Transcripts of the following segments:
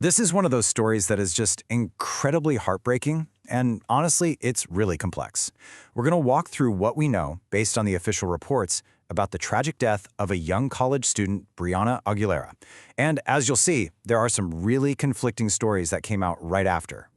This is one of those stories that is just incredibly heartbreaking, and honestly, it's really complex. We're going to walk through what we know, based on the official reports, about the tragic death of a young college student, Brianna Aguilera. And as you'll see, there are some really conflicting stories that came out right after.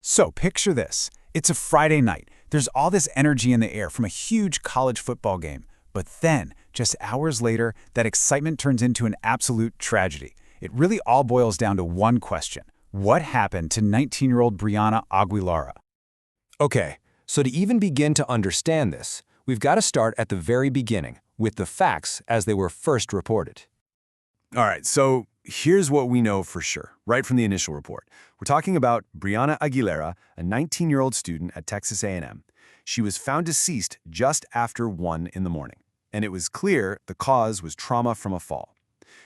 So picture this. It's a Friday night. There's all this energy in the air from a huge college football game. But then, just hours later, that excitement turns into an absolute tragedy. It really all boils down to one question. What happened to 19-year-old Brianna Aguilera? Okay, so to even begin to understand this, we've got to start at the very beginning, with the facts as they were first reported. All right, so here's what we know for sure, right from the initial report. We're talking about Brianna Aguilera, a 19-year-old student at Texas A&M. She was found deceased just after 1 in the morning, and it was clear the cause was trauma from a fall.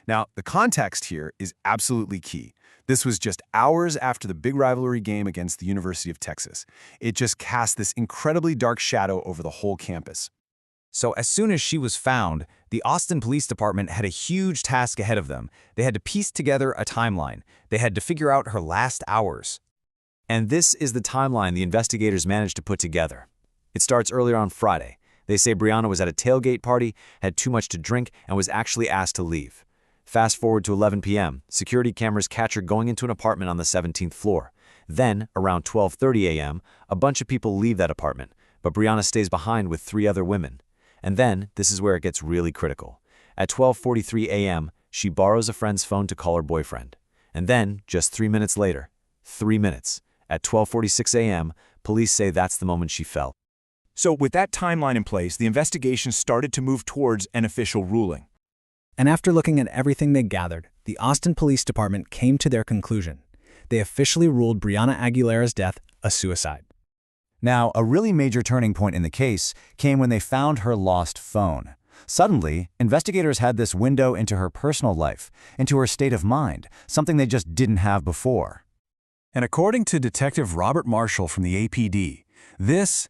Now, the context here is absolutely key. This was just hours after the big rivalry game against the University of Texas. It just cast this incredibly dark shadow over the whole campus. So as soon as she was found, the Austin Police Department had a huge task ahead of them. They had to piece together a timeline. They had to figure out her last hours. And this is the timeline the investigators managed to put together. It starts earlier on Friday. They say Brianna was at a tailgate party, had too much to drink, and was actually asked to leave. Fast forward to 11 p.m., security cameras catch her going into an apartment on the 17th floor. Then, around 12:30 a.m., a bunch of people leave that apartment, but Brianna stays behind with 3 other women. And then, this is where it gets really critical. At 12:43 a.m., she borrows a friend's phone to call her boyfriend. And then, just 3 minutes later, 3 minutes, at 12:46 a.m., police say that's the moment she fell. So with that timeline in place, the investigation started to move towards an official ruling. And after looking at everything they gathered, the Austin Police Department came to their conclusion. They officially ruled Brianna Aguilera's death a suicide. Now, a really major turning point in the case came when they found her lost phone. Suddenly, investigators had this window into her personal life, into her state of mind, something they just didn't have before. And according to Detective Robert Marshall from the APD, this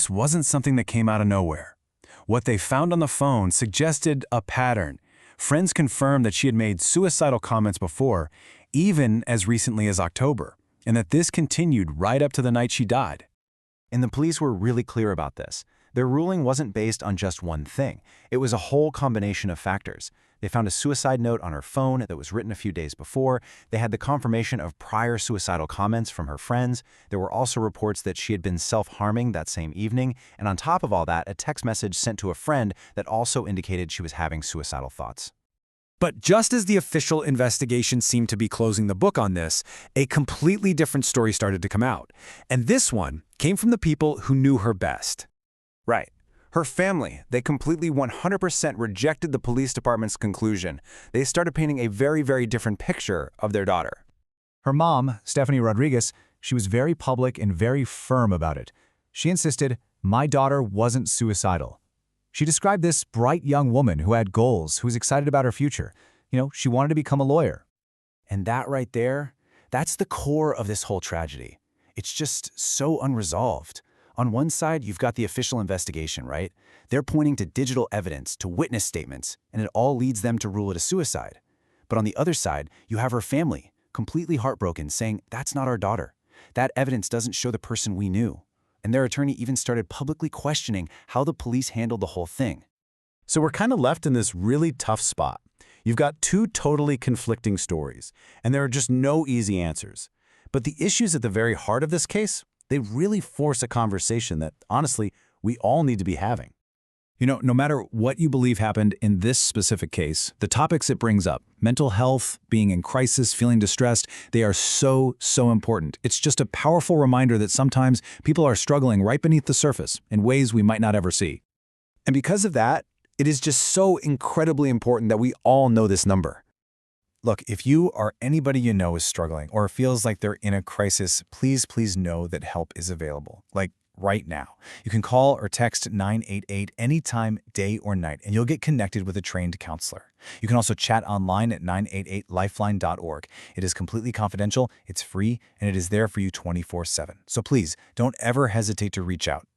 wasn't something that came out of nowhere. What they found on the phone suggested a pattern. Friends confirmed that she had made suicidal comments before, even as recently as October, and that this continued right up to the night she died. And the police were really clear about this. Their ruling wasn't based on just one thing. It was a whole combination of factors. They found a suicide note on her phone that was written a few days before. They had the confirmation of prior suicidal comments from her friends. There were also reports that she had been self-harming that same evening. And on top of all that, a text message sent to a friend that also indicated she was having suicidal thoughts. But just as the official investigation seemed to be closing the book on this, a completely different story started to come out. And this one came from the people who knew her best. Right. Her family, they completely 100% rejected the police department's conclusion. They started painting a very, very different picture of their daughter. Her mom, Stephanie Rodriguez, she was very public and very firm about it. She insisted, "My daughter wasn't suicidal." She described this bright young woman who had goals, who was excited about her future. She wanted to become a lawyer. And that right there, that's the core of this whole tragedy. It's just so unresolved. On one side, you've got the official investigation, right? They're pointing to digital evidence, to witness statements, and it all leads them to rule it a suicide. But on the other side, you have her family, completely heartbroken, saying, "That's not our daughter. That evidence doesn't show the person we knew." And their attorney even started publicly questioning how the police handled the whole thing. So we're kind of left in this really tough spot. You've got 2 totally conflicting stories, and there are just no easy answers. But the issues at the very heart of this case, they really force a conversation that, honestly, we all need to be having. No matter what you believe happened in this specific case, the topics it brings up, mental health, being in crisis, feeling distressed, they are so important. It's just a powerful reminder that sometimes people are struggling right beneath the surface in ways we might not ever see. And because of that, it is just so incredibly important that we all know this number. Look, if you or anybody you know is struggling or feels like they're in a crisis, please know that help is available. Like right now. You can call or text 988 anytime, day or night, and you'll get connected with a trained counselor. You can also chat online at 988lifeline.org. It is completely confidential, it's free, and it is there for you 24/7. So please, don't ever hesitate to reach out.